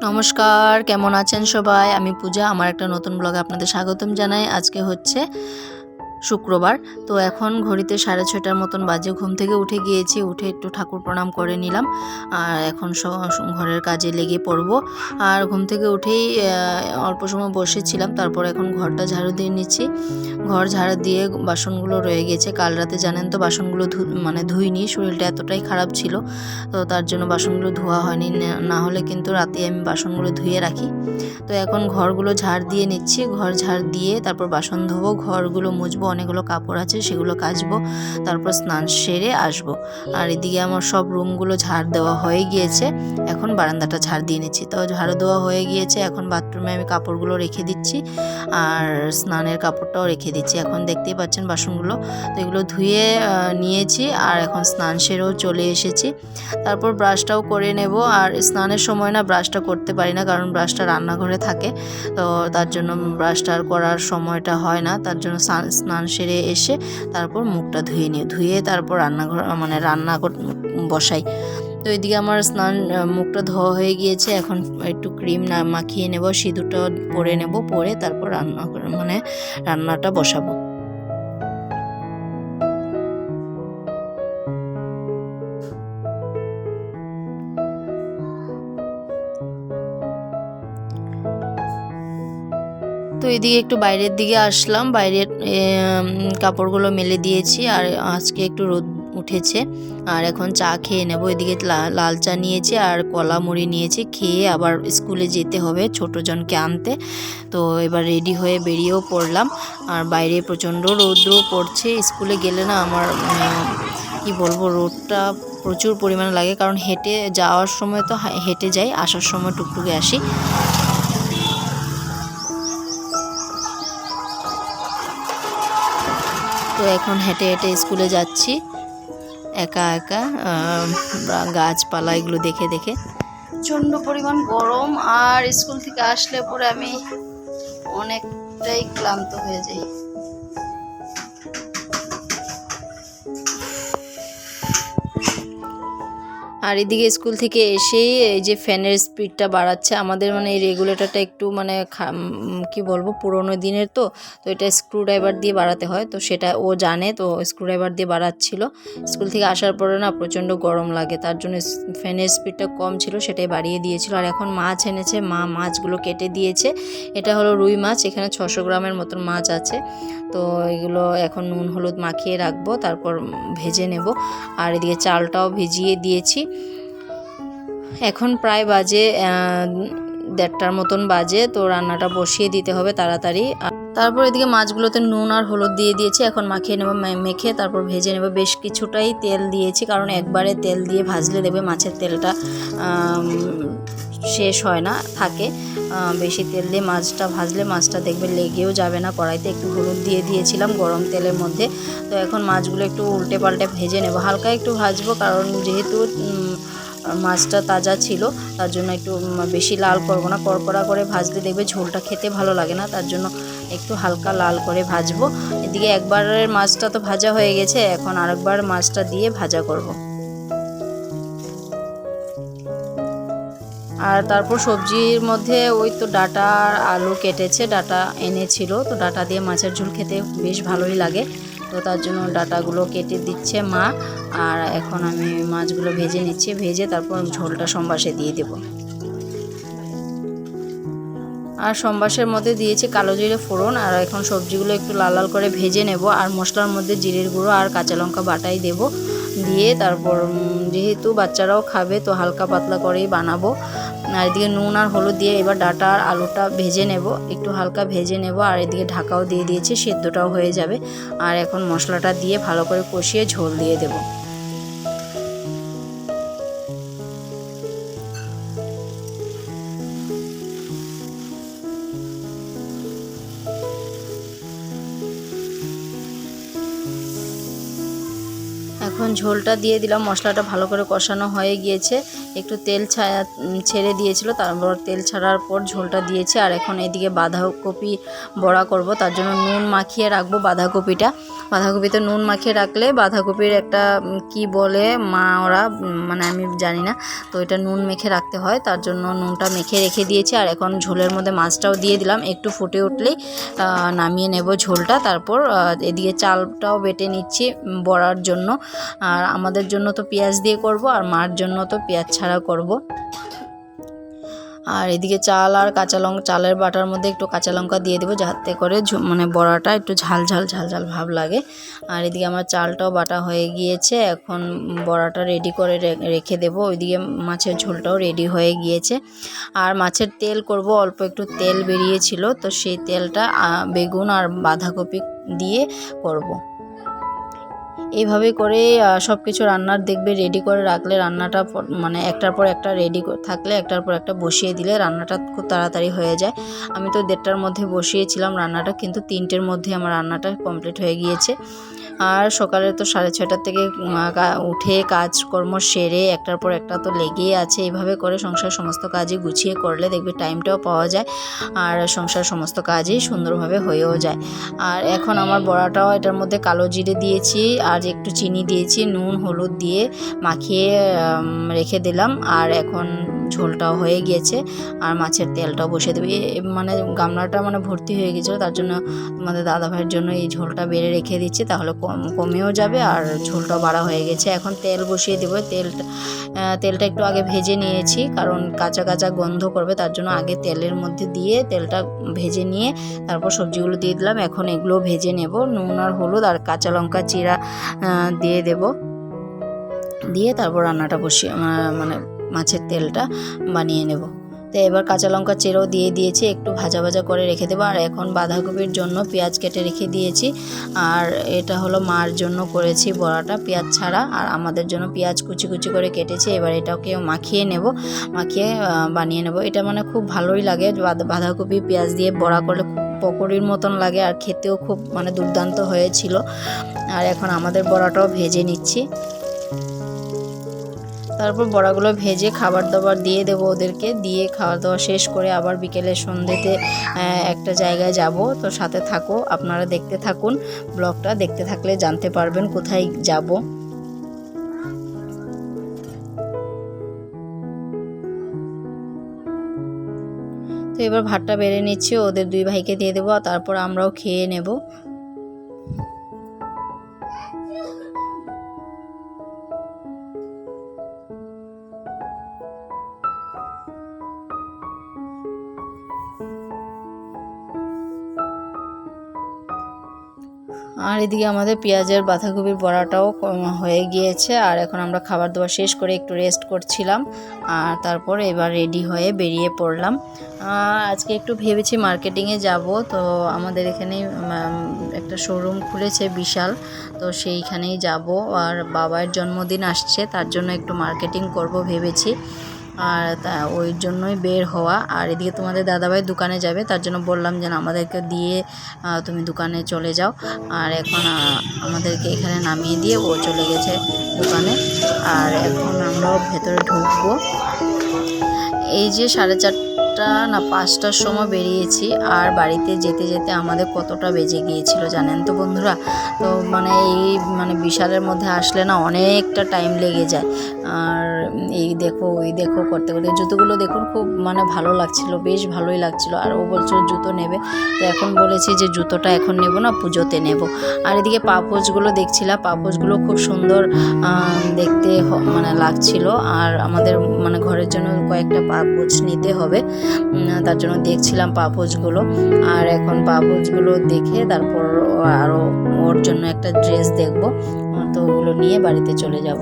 নমস্কার, কেমন আছেন সবাই? আমি পূজা। আমার একটা নতুন ব্লগে আপনাদের স্বাগতম জানাই। আজকে হচ্ছে শুক্রবার। তো এখন ঘড়িতে 6:30টার মতন বাজে। ঘুম থেকে উঠে গিয়েছি, উঠে একটু ঠাকুর প্রণাম করে নিলাম। আর এখন ঘরের কাজে লেগে পড়ব। আর ঘুম থেকে উঠেই অল্প সময় বসেছিলাম, তারপর এখন ঘরটা ঝাড়ু দিয়ে নিচ্ছি। ঘর ঝাড়ু দিয়ে বাসনগুলো রয়ে গেছে। কাল রাতে জানেন তো বাসনগুলো ধুইনি, শরীরটা এতটাই খারাপ ছিল, তো তার জন্য বাসনগুলো ধোয়া হয়নি। না হলে কিন্তু রাতে আমি বাসনগুলো ধুয়ে রাখি। তো এখন ঘরগুলো ঝাড় দিয়ে নিচ্ছি। ঘর ঝাড় দিয়ে তারপর বাসন ধোবো, ঘরগুলো মুছবো, অনেকগুলো কাপড় আছে সেগুলো কাচবো, তারপর স্নান সেরে আসবো। আর এদিকে আমার সব রুমগুলো ঝাড় দেওয়া হয়ে গিয়েছে। এখন বারান্দাটা ঝাড় দিয়ে নিচ্ছি। তো ঝাড়ু দেওয়া হয়ে গিয়েছে। এখন বাথরুমে আমি কাপড়গুলো রেখে দিচ্ছি আর স্নানের কাপড়টাও রেখে দিচ্ছি। এখন দেখতেই পাচ্ছেন বাসনগুলো, তো এগুলো ধুয়ে নিয়েছি আর এখন স্নান সেরেও চলে এসেছি। তারপর ব্রাশটাও করে নেব। আর স্নানের সময় না ব্রাশটা করতে পারি না, কারণ ব্রাশটা রান্নাঘরে থাকে, তো তার জন্য ব্রাশটা আর করার সময়টা হয় না। তার জন্য স্নান সেরে এসে তারপর মুখটা ধুয়ে তারপর রান্না বসাই। তো এদিকে আমার মুখটা ধোয়া হয়ে গিয়েছে। এখন একটু ক্রিম মাখিয়ে নেব, সিঁদুরটা পরে নেব, পরে তারপর রান্নাটা বসাবো। তো এদিকে একটু বাইরের দিকে আসলাম, বাইরের কাপড়গুলো মেলে দিয়েছি। আর আজকে একটু রোদ উঠেছে। আর এখন চা খেয়ে নেব। এদিকে লাল চা নিয়েছি আর কলা মুড়ি নিয়েছি। খেয়ে আবার স্কুলে যেতে হবে ছোটজনকে আনতে। তো এবার রেডি হয়ে বেরিয়েও পড়লাম। আর বাইরে প্রচণ্ড রৌদ্র পড়ছে। স্কুলে গেলে না আমার কি বলবো, রোদটা প্রচুর পরিমাণে লাগে, কারণ হেঁটে যাওয়ার সময় তো হেঁটে যাই, আসার সময় টুকটুকে আসি। তো এখন হেঁটে হেঁটে স্কুলে যাচ্ছি একা একা, গাছপালা এগুলো দেখে দেখে। প্রচণ্ড পরিমাণ গরম, আর স্কুল থেকে আসলে পরে আমি অনেকটাই ক্লান্ত হয়ে যাই। আর এদিকে স্কুল থেকে এসেই এই যে ফ্যানের স্পিডটা বাড়াচ্ছে। আমাদের এই রেগুলেটরটা একটু কি বলবো, পুরোনো দিনের, তো এটা স্ক্রুড্রাইভার দিয়ে বাড়াতে হয়, তো সেটা ও জানে, তো স্ক্রুড্রাইভার দিয়ে বাড়াচ্ছিল। স্কুল থেকে আসার পরে না প্রচণ্ড গরম লাগে, তার জন্য ফ্যানের স্পিডটা কম ছিল, সেটাই বাড়িয়ে দিয়েছিল। আর এখন মাছ এনেছে, মাছগুলো কেটে দিয়েছে। এটা হলো রুই মাছ, এখানে 600 গ্রামের মতন মাছ আছে। তো এগুলো এখন নুন হলুদ মাখিয়ে রাখবো, তারপর ভেজে নেব। আর এদিকে চালটাও ভিজিয়ে দিয়েছি। এখন প্রায় বাজে 1:30টার মতন বাজে, তো রান্নাটা বসিয়ে দিতে হবে তাড়াতাড়ি। তারপর এদিকে মাছগুলোতে নুন আর হলুদ দিয়ে দিয়েছি, এখন মাখিয়ে নেব, মেখে তারপর ভেজে নেব। বেশ কিছুটাই তেল দিয়েছি, কারণ একবারে তেল দিয়ে ভাজলে দেবে মাছের তেলটা শেষ হয় না, থাকে। বেশি তেল দিয়ে মাছটা ভাজলে মাছটা দেখবে লেগেও যাবে না কড়াইতে। একটু হলুদ দিয়ে দিয়েছিলাম গরম তেলের মধ্যে। তো এখন মাছগুলো একটু উল্টে পাল্টে ভেজে নেব, হালকা একটু ভাজবো, কারণ যেহেতু মাছটা তাজা ছিল, তার জন্য একটু বেশি লাল করব না। কড়কড়া করে ভাজলে দেখবে ঝোলটা খেতে ভালো লাগে না, তার জন্য একটু হালকা লাল করে ভাজবো। এদিকে একবারের মাছটা তো ভাজা হয়ে গেছে, এখন আরেকবার মাছটা দিয়ে ভাজা করব। আর তারপর সবজির মধ্যে ওই তো ডাঁটা আর আলু কেটেছে, ডাঁটা এনেছিল, তো ডাঁটা দিয়ে মাছের ঝোল খেতে বেশ ভালোই লাগে, তো তার জন্য ডাঁটাগুলো কেটে দিচ্ছে মা। আর এখন আমি মাছগুলো ভেজে নিচ্ছি, ভেজে তারপর ঝোলটা সম্বাসে দিয়ে দেব। আর সম্বাসের মধ্যে দিয়েছি কালো জিরে ফোড়ন। আর এখন সবজিগুলো একটু লাল লাল করে ভেজে নেব। আর মশলার মধ্যে জিরের গুঁড়ো আর কাঁচা লঙ্কা বাটাই দেব, দিয়ে তারপর যেহেতু বাচ্চারাও খাবে, তো হালকা পাতলা করেই বানাবো। আর এদিকে নুন আর হলুদ দিয়ে এবার ডাঁটা আর আলুটা ভেজে নেব, একটু হালকা ভেজে নেব। আর এদিকে ঢাকাও দিয়ে দিয়েছি, সেদ্ধটাও হয়ে যাবে। আর এখন মশলাটা দিয়ে ভালো করে কষিয়ে ঝোল দিয়ে দেব। এখন ঝোলটা দিয়ে দিলাম, মশলাটা ভালো করে কষানো হয়ে গিয়েছে। একটু তেল ছেড়ে দিয়েছিল, তারপর তেল ছাড়ার পর ঝোলটা দিয়েছি। আর এখন এদিকে বাঁধাকপি বড়া করব, তার জন্য নুন মাখিয়ে রাখবো বাঁধাকপিতে নুন মাখিয়ে রাখলে বাঁধাকপির একটা কি বলে মা ওরা, মানে আমি জানি না, তো এটা নুন মেখে রাখতে হয়, তার জন্য নুনটা মেখে রেখে দিয়েছি। আর এখন ঝোলের মধ্যে মাছটাও দিয়ে দিলাম, একটু ফুটে উঠলেই নামিয়ে নেব ঝোলটা। তারপর এদিকে চালটাও বেটে নিচ্ছি বড়ার জন্য। আর আমাদের জন্য তো পেঁয়াজ দিয়ে করব, আর মার জন্য তো পেঁয়াজ ছাড়া করব। আর এদিকে চাল আর কাঁচা লঙ্কা, চালের বাটার মধ্যে একটু কাঁচা লঙ্কা দিয়ে দেবো, যাতে করে মানে বড়াটা একটু ঝাল ঝাল ভাব লাগে। আর এদিকে আমার চালটাও বাটা হয়ে গিয়েছে, এখন বড়াটা রেডি করে রেখে দেবো। ওইদিকে মাছের ঝোলটাও রেডি হয়ে গিয়েছে। আর মাছের তেল করব, অল্প একটু তেল বেরিয়েছিল, তো সেই তেলটা বেগুন আর বাঁধাকপি দিয়ে করব। এইভাবে করে সব কিছু রান্নার দেখবে রেডি করে রাখলে রান্নাটা মানে একটার পর একটা রেডি থাকলে একটার পর একটা বসিয়ে দিলে রান্নাটা খুব তাড়াতাড়ি হয়ে যায়। আমি তো 1:30টার মধ্যে বসিয়েছিলাম রান্নাটা, কিন্তু 3টের মধ্যে আমার রান্নাটা কমপ্লিট হয়ে গিয়েছে। আর সকালে তো 6:30টার থেকে উঠে কাজকর্ম সেরে একটার পর একটা তো লেগেই আছে। এইভাবে করে সংসার সমস্ত কাজই গুছিয়ে করলে দেখবে টাইমটাও পাওয়া যায়, আর সংসার সমস্ত কাজই সুন্দরভাবে হয়েও যায়। আর এখন আমার বড়াটাও এটার মধ্যে কালো জিরে দিয়েছি, আর একটু চিনি দিয়েছি, নুন হলুদ দিয়ে মাখিয়ে রেখে দিলাম। আর এখন ঝোলটাও হয়ে গিয়েছে, আর মাছের তেলটাও বসিয়ে দেবে। মানে গামলাটা মানে ভর্তি হয়ে গেছিলো, তার জন্য তোমাদের দাদাভাইয়ের জন্য এই ঝোলটা বেড়ে রেখে দিচ্ছি, তাহলে কমেও যাবে আর ঝোলটাও বাড়া হয়ে গেছে। এখন তেল বসিয়ে দেবো। তেলটা একটু আগে ভেজে নিয়েছি, কারণ কাঁচা কাঁচা গন্ধ করবে, তার জন্য আগে তেলের মধ্যে দিয়ে তেলটা ভেজে নিয়ে তারপর সবজিগুলো দিয়ে দিলাম। এখন এগুলো ভেজে নেব, নুন আর হলুদ আর কাঁচা লঙ্কা চিরা দিয়ে দেব, দিয়ে তারপর রান্নাটা বসিয়ে মানে মাছের তেলটা বানিয়ে নেব। তো এবার কাঁচা লঙ্কা চেরাও দিয়ে দিয়েছি, একটু ভাজা ভাজা করে রেখে দেবো। আর এখন বাঁধাকপির জন্য পেঁয়াজ কেটে রেখে দিয়েছি, আর এটা হলো মার জন্য করেছি বড়াটা পেঁয়াজ ছাড়া, আর আমাদের জন্য পেঁয়াজ কুচি কুচি করে কেটেছি। এবার এটাকে মাখিয়ে বানিয়ে নেব। এটা মানে খুব ভালোই লাগে, বাঁধাকপি পেঁয়াজ দিয়ে বড়া করলে খুব পকোড়ির মতন লাগে, আর খেতেও খুব মানে দুর্দান্ত হয়েছিল। আর এখন আমাদের বড়াটাও ভেজে নিচ্ছি। তারপর বড়াগুলো ভেজে খাবার দাবার দিয়ে দেবো ওদেরকে, দিয়ে খাওয়া দাওয়া শেষ করে আবার বিকেলে সন্ধ্যেতে একটা জায়গায় যাব। তো সাথে থাকো, আপনারা দেখতে থাকুন, ব্লগটা দেখতে থাকলে জানতে পারবেন কোথায় যাব। তো এবার ভাতটা বেড়ে নিচ্ছি, ওদের 2 ভাইকে দিয়ে দেবো, তারপর আমরাও খেয়ে নেব। আর এদিকে আমাদের পেঁয়াজের বাঁধাকপির বড়াটাও হয়ে গিয়েছে। আর এখন আমরা খাবার দাবার শেষ করে একটু রেস্ট করছিলাম, আর তারপর এবার রেডি হয়ে বেরিয়ে পড়লাম। আজকে একটু ভেবেছি মার্কেটিংয়ে যাব, তো আমাদের এখানে একটা শোরুম খুলেছে বিশাল, তো সেইখানেই যাব। আর বাবার জন্মদিন আসছে, তার জন্য একটু মার্কেটিং করব ভেবেছি, আর ওই জন্যই বের হওয়া। আর এদিকে তোমাদের দাদাভাই দোকানে যাবে, তার জন্য বললাম যে আমাদেরকে দিয়ে তুমি দোকানে চলে যাও। আর এখন আমাদেরকে এখানে নামিয়ে দিয়ে ও চলে গেছে দোকানে। আর এখন আমরাও ভেতরে ঢুকবো। এই যে 4:30 না 5টার সময় বেরিয়েছি, আর বাড়িতে যেতে যেতে আমাদের কতটা বেজে গিয়েছিল জানেন তো বন্ধুরা। তো মানে এই মানে বিশালের মধ্যে আসলে না অনেকটা টাইম লেগে যায়। আর এই দেখো ওই দেখো করতে করতে জুতোগুলো দেখুন খুব মানে ভালো লাগছিল, বেশ ভালোই লাগছিল। আর ও বলছিল জুতো নেবে, তো এখন বলেছি যে জুতোটা এখন নেব না, পুজোতে নেব। আর এদিকে পাপোশগুলো দেখছিলাম, পাপোশগুলো খুব সুন্দর দেখতে মানে লাগছিল। আর আমাদের মানে ঘরের জন্য কয়েকটা পাপোশ নিতে হবে, তার জন্য দেখছিলাম পাপোশগুলো। আর এখন পাপোশগুলো দেখে তারপর আরও ওর জন্য একটা ড্রেস দেখব, তো ওগুলো নিয়ে বাড়িতে চলে যাব।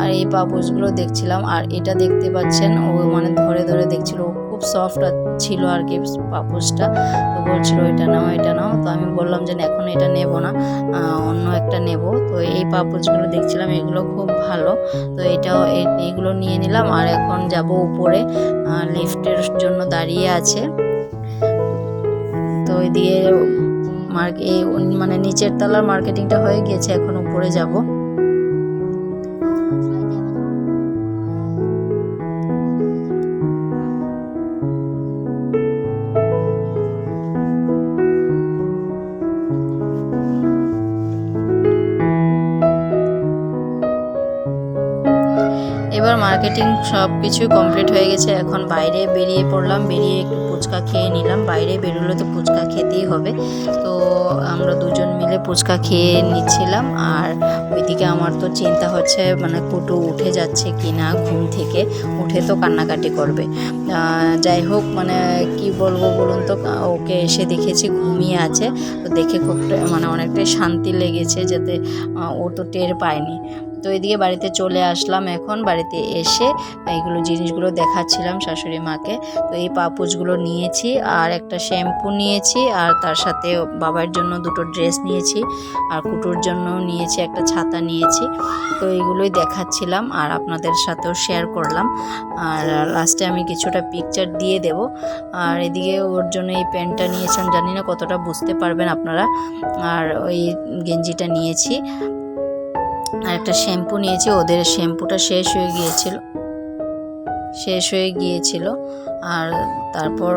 আর এই পাপোশগুলো দেখছিলাম, আর এটা দেখতে পাচ্ছেন ও মানে ধরে ধরে দেখছিল, খুব সফট ছিল আর কি পাপোশটা। তো বলছিল এটা নাও এটা নাও, তো আমি বললাম যে এখন এটা নেব না, অন্য একটা নেব। তো এই পাপোশগুলো দেখছিলাম, এগুলো খুব ভালো, তো এইগুলো নিয়ে নিলাম। আর এখন যাব উপরে, লিফটের জন্য দাঁড়িয়ে আছে। তো ওইদিকে মানে নিচের তলার মার্কেটিংটা হয়ে গিয়েছে, এখন উপরে যাব। মার্কেটিং সব কিছুই কমপ্লিট হয়ে গেছে। এখন বাইরে বেরিয়ে পড়লাম, বেরিয়ে একটু ফুচকা খেয়ে নিলাম। বাইরে বেরোলে তো ফুচকা খেতেই হবে, তো আমরা দুজন মিলে ফুচকা খেয়ে নিচ্ছিলাম। আর ওইদিকে আমার তো চিন্তা হচ্ছে মানে কুটু উঠে যাচ্ছে কি না ঘুম থেকে, উঠে তো কান্নাকাটি করবে। যাই হোক, মানে কি বলবো বলুন তো, ওকে এসে দেখেছি ঘুমিয়ে আছে, তো দেখে খুব মানে অনেকটাই শান্তি লেগেছে, যাতে ও তো টের পায়নি। তো এদিকে বাড়িতে চলে আসলাম। এখন বাড়িতে এসে এইগুলো জিনিসগুলো দেখাচ্ছিলাম শাশুড়ি মাকে। তো এই পাপোশগুলো নিয়েছি, আর একটা শ্যাম্পু নিয়েছি, আর তার সাথে বাবার জন্য দুটো ড্রেস নিয়েছি, আর কুটুর জন্য নিয়েছি একটা ছাতা নিয়েছি। তো এইগুলোই দেখাচ্ছিলাম আর আপনাদের সাথেও শেয়ার করলাম। আর লাস্টে আমি কিছুটা পিকচার দিয়ে দেব। আর এদিকে ওর জন্য এই প্যান্টটা নিয়েছিলাম, জানি না কতটা বুঝতে পারবেন আপনারা। আর ওই গেঞ্জিটা নিয়েছি, আর একটা শ্যাম্পু নিয়েছি। ওদের শ্যাম্পুটা শেষ হয়ে গিয়েছিল। আর তারপর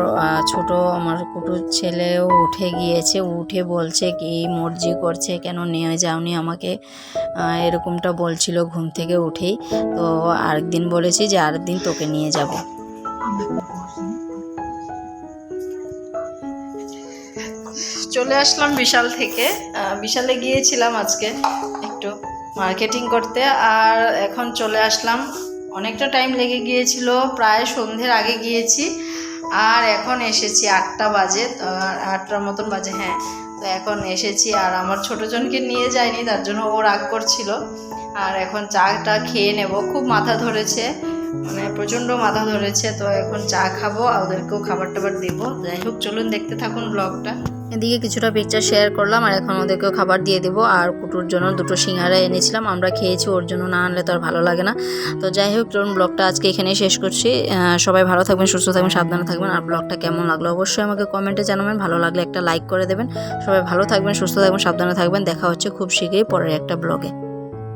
ছোট আমার কুটুর ছেলেও উঠে গিয়েছে, উঠে বলছে কি মর্জি করছে, কেন নিয়ে যাওনি আমাকে, এরকমটা বলছিল ঘুম থেকে উঠেই। তো আরেকদিন বলেছি যে আরেকদিন তোকে নিয়ে যাব। চলে আসলাম বিশাল থেকে। বিশালে গিয়েছিলাম আজকে একটু মার্কেটিং করতে, আর এখন চলে আসলাম। অনেকটা টাইম লেগে গিয়েছিল, প্রায় সন্ধ্যের আগে গিয়েছি, আর এখন এসেছি 8টা বাজে, 8টার মতন বাজে, হ্যাঁ। তো এখন এসেছি, আর আমার ছোটোজনকে নিয়ে যায়নি, তার জন্য ও রাগ করছিল। আর এখন চাটা খেয়ে নেব, খুব মাথা ধরেছে, মানে প্রচণ্ড মাথা ধরেছে। তো এখন চা খাবো, ওদেরকেও খাবার টাবার দেবো। যাই হোক, চলুন দেখতে থাকুন ব্লগটা। এদিকে কিছুটা পিকচার শেয়ার করলাম, আর এখন ওদেরকেও খাবার দিয়ে দেবো। আর কুটুর জন্য দুটো সিঙ্গারা এনেছিলাম, আমরা খেয়েছি, ওর জন্য না আনলে তো আর ভালো লাগে না। তো যাই হোক, চলুন ব্লগটা আজকে এখানেই শেষ করছি। সবাই ভালো থাকবেন, সুস্থ থাকবেন, সাবধানে থাকবেন। আর ব্লগটা কেমন লাগলো অবশ্যই আমাকে কমেন্টে জানাবেন। ভালো লাগলে একটা লাইক করে দেবেন। সবাই ভালো থাকবেন, সুস্থ থাকবেন, সাবধানে থাকবেন। দেখা হচ্ছে খুব শীঘ্রই পরের একটা ব্লগে।